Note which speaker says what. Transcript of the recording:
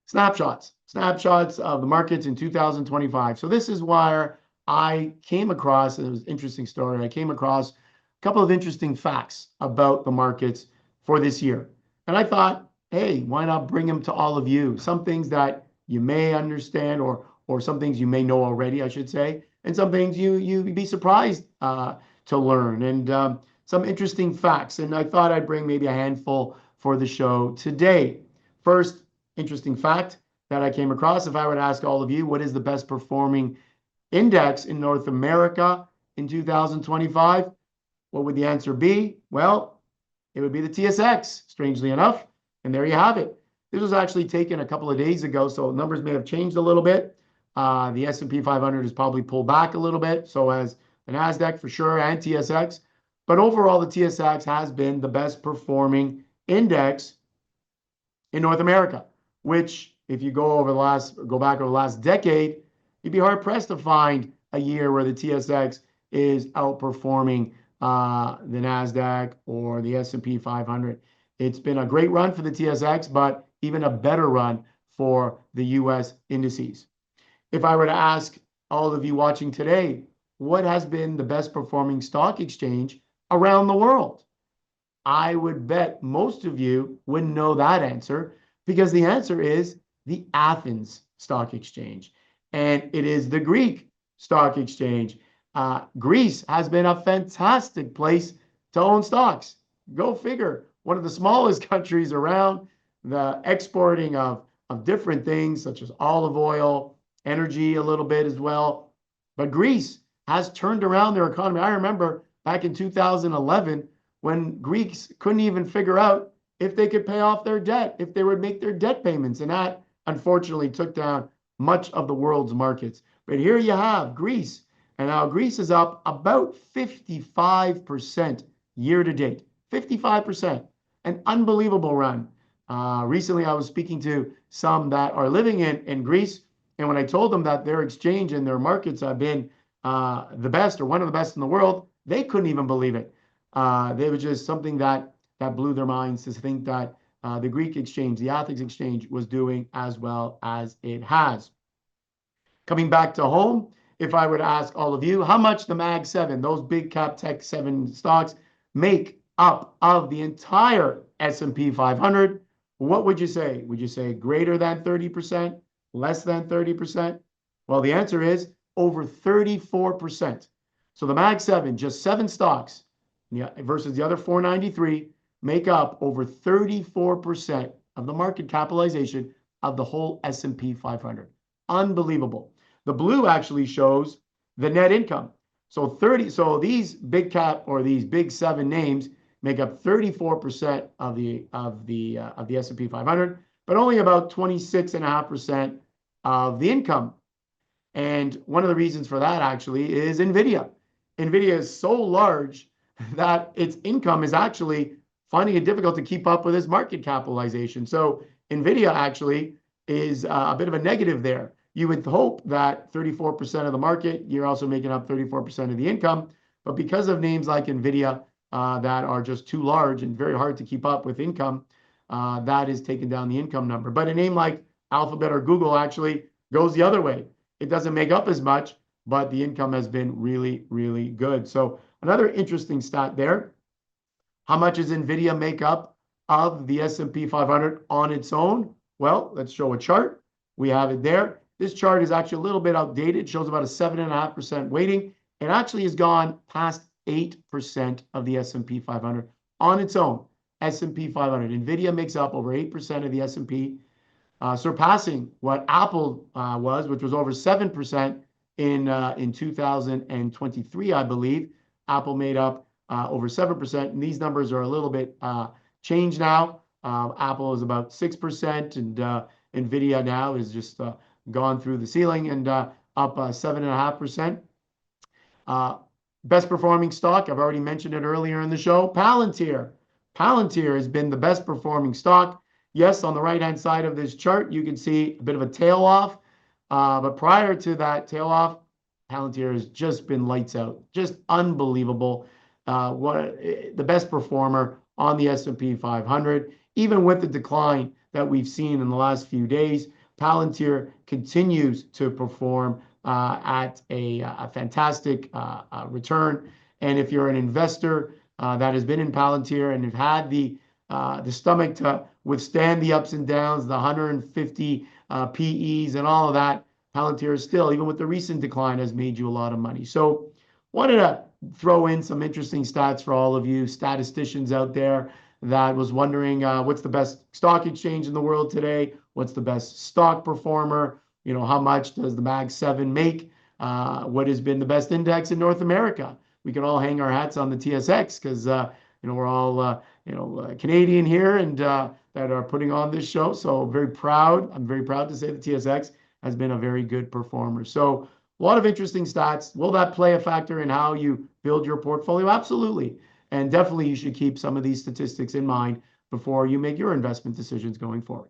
Speaker 1: snapshots of the markets in 2025. So this is where I came across, and it was an interesting story. I came across a couple of interesting facts about the markets for this year. And I thought, hey, why not bring them to all of you? Some things that you may understand, or some things you may know already, I should say, and some things you'd be surprised to learn, and some interesting facts. And I thought I'd bring maybe a handful for the show today. First, interesting fact that I came across: if I were to ask all of you, what is the best performing index in North America in 2025? What would the answer be? Well, it would be the TSX, strangely enough. And there you have it. This was actually taken a couple of days ago, so numbers may have changed a little bit. The S&P 500 has probably pulled back a little bit, so has the NASDAQ for sure, and TSX. But overall, the TSX has been the best performing index in North America, which, if you go back over the last decade, you'd be hard pressed to find a year where the TSX is outperforming the NASDAQ or the S&P 500. It's been a great run for the TSX, but even a better run for the US indices. If I were to ask all of you watching today, what has been the best performing stock exchange around the world? I would bet most of you wouldn't know that answer, because the answer is the Athens Stock Exchange, and it is the Greek Stock Exchange. Greece has been a fantastic place to own stocks. Go figure. One of the smallest countries around, the exporting of different things such as olive oil, energy a little bit as well. But Greece has turned around their economy. I remember back in 2011 when Greeks couldn't even figure out if they could pay off their debt, if they would make their debt payments. And that unfortunately took down much of the world's markets. But here you have Greece. And now Greece is up about 55% year to date. 55%. An unbelievable run. Recently, I was speaking to some that are living in Greece. And when I told them that their exchange and their markets have been the best, or one of the best in the world, they couldn't even believe it. They were just something that blew their minds, to think that the Greek exchange, the Athens exchange, was doing as well as it has. Coming back to home, if I were to ask all of you, how much the Mag 7, those big cap tech 7 stocks, make up of the entire S&P 500, what would you say? Would you say greater than 30%? Less than 30%? Well, the answer is over 34%. So the Mag 7, just 7 stocks versus the other 493, make up over 34% of the market capitalization of the whole S&P 500. Unbelievable. The blue actually shows the net income. So these big cap, or these big 7 names, make up 34% of the S&P 500, but only about 26.5% of the income. And one of the reasons for that actually is Nvidia. Nvidia is so large that its income is actually finding it difficult to keep up with its market capitalization. So Nvidia actually is a bit of a negative there. You would hope that 34% of the market, you're also making up 34% of the income. But because of names like Nvidia that are just too large and very hard to keep up with income, that is taking down the income number. But a name like Alphabet or Google actually goes the other way. It doesn't make up as much, but the income has been really, really good. So another interesting stat there. How much does Nvidia make up of the S&P 500 on its own? Well, let's show a chart. We have it there. This chart is actually a little bit outdated. It shows about a 7.5% weighting. It actually has gone past 8% of the S&P 500 on its own. S&P 500. Nvidia makes up over 8% of the S&P, surpassing what Apple was, which was over 7% in 2023, I believe. Apple made up over 7%, and these numbers are a little bit changed now. Apple is about 6%, and Nvidia now is just gone through the ceiling and up 7.5%. Best performing stock, I've already mentioned it earlier in the show, Palantir. Palantir has been the best performing stock. Yes, on the right-hand side of this chart, you can see a bit of a tail off. But prior to that tail off, Palantir has just been lights out. Just unbelievable. The best performer on the S&P 500, even with the decline that we've seen in the last few days. Palantir continues to perform at a fantastic return. And if you're an investor that has been in Palantir and have had the stomach to withstand the ups and downs, the 150 PEs and all of that, Palantir still, even with the recent decline, has made you a lot of money. So wanted to throw in some interesting stats for all of you statisticians out there that was wondering what's the best stock exchange in the world today? What's the best stock performer? How much does the Mag 7 make? What has been the best index in North America? We can all hang our hats on the TSX because we're all Canadian here and that are putting on this show. So very proud. I'm very proud to say the TSX has been a very good performer. So a lot of interesting stats. Will that play a factor in how you build your portfolio? Absolutely. And definitely you should keep some of these statistics in mind before you make your investment decisions going forward.